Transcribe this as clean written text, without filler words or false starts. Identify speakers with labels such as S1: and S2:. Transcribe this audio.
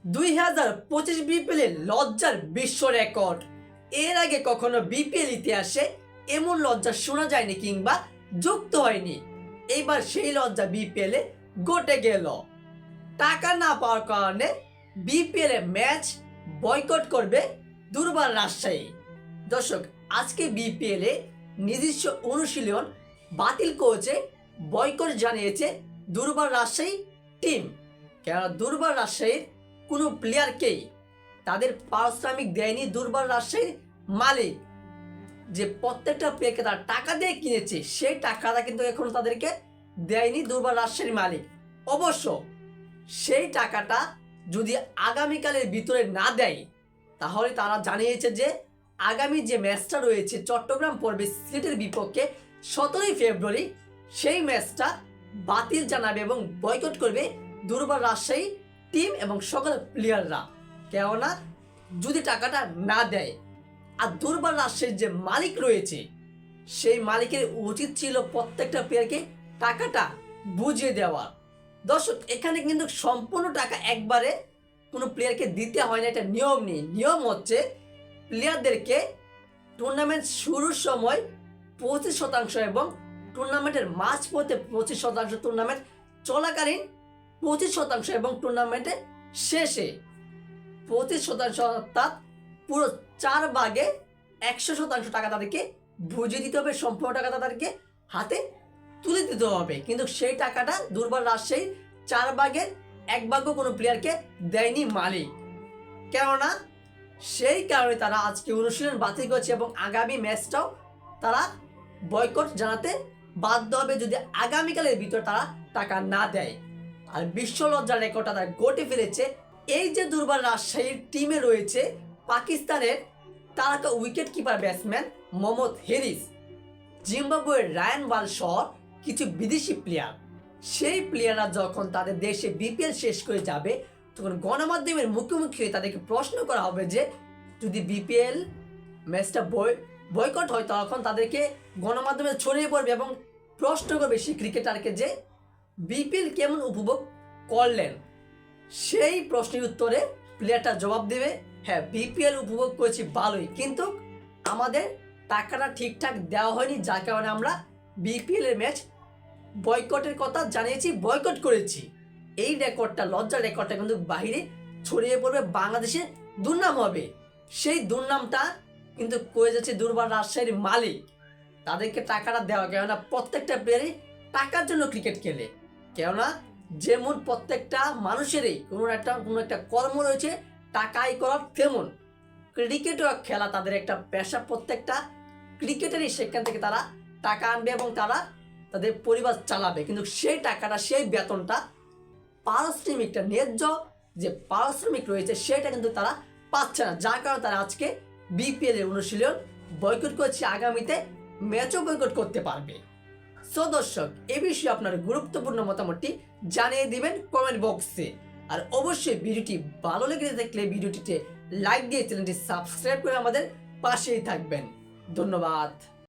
S1: 2025 BPL লজ্জার বিশ্ব record. এর আগে কখনো বিপিএল ইতিহাসে এমন লজ্জা শোনা যায়নি কিংবা যুক্ত হয়নি। এইবার সেই লজ্জা বিপিএল এ ঘটে গেল। টাকা না পাওয়ার কারণে বিপিএল এ ম্যাচ বয়কট করবে দুর্বার রাজশাহী। দর্শক, আজকে বিপিএল এ নিজস্ব অনুশীলন বাতিল করেছে, বয়কট জানিয়েছে দুর্বার রাজশাহী টিম। কেননা দুর্বার রাজশাহীর কোনো প্লেয়ারকেই তাদের পারিশ্রমিক দেয়নি দুর্বার রাজশাহীর মালিক। যে প্রত্যেকটা প্লেয়ারকে তারা টাকা দিয়ে কিনেছে, সেই টাকাটা কিন্তু এখন তাদেরকে দেয়নি দুর্বার রাজশাহীর মালিক। অবশ্য সেই টাকাটা যদি আগামীকালের ভিতরে না দেয়, তাহলে তারা জানিয়েছে যে আগামী যে ম্যাচটা রয়েছে চট্টগ্রাম পড়বে সিলেটের বিপক্ষে 17 ফেব্রুয়ারি, সেই ম্যাচটা বাতিল জানাবে এবং বয়কট করবে দুর্বার রাজশাহী টিম এবং সকল প্লেয়াররা। কেননা যদি টাকাটা না দেয়, আর দুর্বার রাজশাহীর যে মালিক রয়েছে সেই মালিকের উচিত ছিল প্রত্যেকটা প্লেয়ারকে টাকাটা বুঝিয়ে দেওয়া। দর্শক, এখানে কিন্তু সম্পূর্ণ টাকা একবারে কোনো প্লেয়ারকে দিতে হয় না, এটা নিয়ম নেই। নিয়ম হচ্ছে প্লেয়ারদেরকে টুর্নামেন্ট শুরুর সময় 25% এবং টুর্নামেন্টের মাঝ পথে 25%, টুর্নামেন্ট চলাকালীন 25% এবং টুর্নামেন্টের শেষে 25%, অর্থাৎ পুরো 4 ভাগে 100% টাকা তাদেরকে বুঝিয়ে দিতে হবে, সম্পূর্ণ টাকা তাদেরকে হাতে তুলে দিতে হবে। কিন্তু সেই টাকাটা দুর্বার রাজশাহী 4 ভাগের 1 ভাগও কোনো প্লেয়ারকে দেয়নি মালিক। কেননা সেই কারণে তারা আজকে অনুশীলন বাতিল করেছে এবং আগামী ম্যাচটাও তারা বয়কট জানাতে বাধ্য হবে যদি আগামীকালের ভিতর তারা টাকা না দেয়। আর বিশ্ব লজ্জার রেকর্ডটা তারা ঘটে ফেলেছে। এই যে দুর্বার রাজশাহীর টিমে রয়েছে পাকিস্তানের তারকা wicket keeper batsman Mohammad Harris, জিম্বাবুয়ের রায়ান বাল সহ কিছু বিদেশি প্লেয়ার। সেই প্লেয়াররা যখন তাদের দেশে বিপিএল শেষ করে যাবে, তখন গণমাধ্যমের মুখোমুখি হয়ে তাদেরকে প্রশ্ন করা হবে যে যদি বিপিএল ম্যাচটা বয়কট হয়, তখন তাদেরকে গণমাধ্যমে ছড়িয়ে পড়বে এবং প্রশ্ন করবে সেই ক্রিকেটারকে যে বিপিএল কেমন উপভোগ করলেন। সেই প্রশ্নের উত্তরে প্লেয়ারটা জবাব দেবে, হ্যাঁ বিপিএল উপভোগ করেছি ভালোই, কিন্তু আমাদের টাকাটা ঠিকঠাক দেওয়া হয়নি, যার কারণে আমরা বিপিএল এর ম্যাচ বয়কটের কথা জানিয়েছি, বয়কট করেছি। এই রেকর্ডটা, লজ্জার রেকর্ডটা কিন্তু বাইরে ছড়িয়ে পড়বে, বাংলাদেশে দুর্নাম হবে। সেই দুর্নামটা কিন্তু করে যাচ্ছে দুর্বার রাজশাহীর মালিক। তাদেরকে টাকাটা দেওয়া, কেননা প্রত্যেকটা প্লেয়ারই টাকার জন্য ক্রিকেট খেলে। কেননা যেমন প্রত্যেকটা মানুষেরই কোনো একটা কর্ম রয়েছে টাকা আয় করার, তেমন ক্রিকেটও খেলা তাদের একটা পেশা। প্রত্যেকটা ক্রিকেটারই সেখান থেকে তারা টাকা আনবে এবং তারা তাদের পরিবার চালাবে। কিন্তু সেই টাকাটা, সেই বেতনটা, পারিশ্রমিকটা, ন্যায্য যে পারিশ্রমিক রয়েছে সেটা কিন্তু তারা পাচ্ছে না, যার কারণে তারা আজকে বিপিএল এর অনুশীলন বয়কট করছে, আগামীতে ম্যাচও বয়কট করতে পারবে। সো দর্শক, এ বিষয়ে আপনার গুরুত্বপূর্ণ মতামতটি জানিয়ে দিবেন কমেন্ট বক্সে। আর অবশ্যই ভিডিওটি ভালো লেগে থাকলে ভিডিওটিতে লাইক দিয়ে চ্যানেলটি সাবস্ক্রাইব করে আমাদের পাশেই থাকবেন। ধন্যবাদ।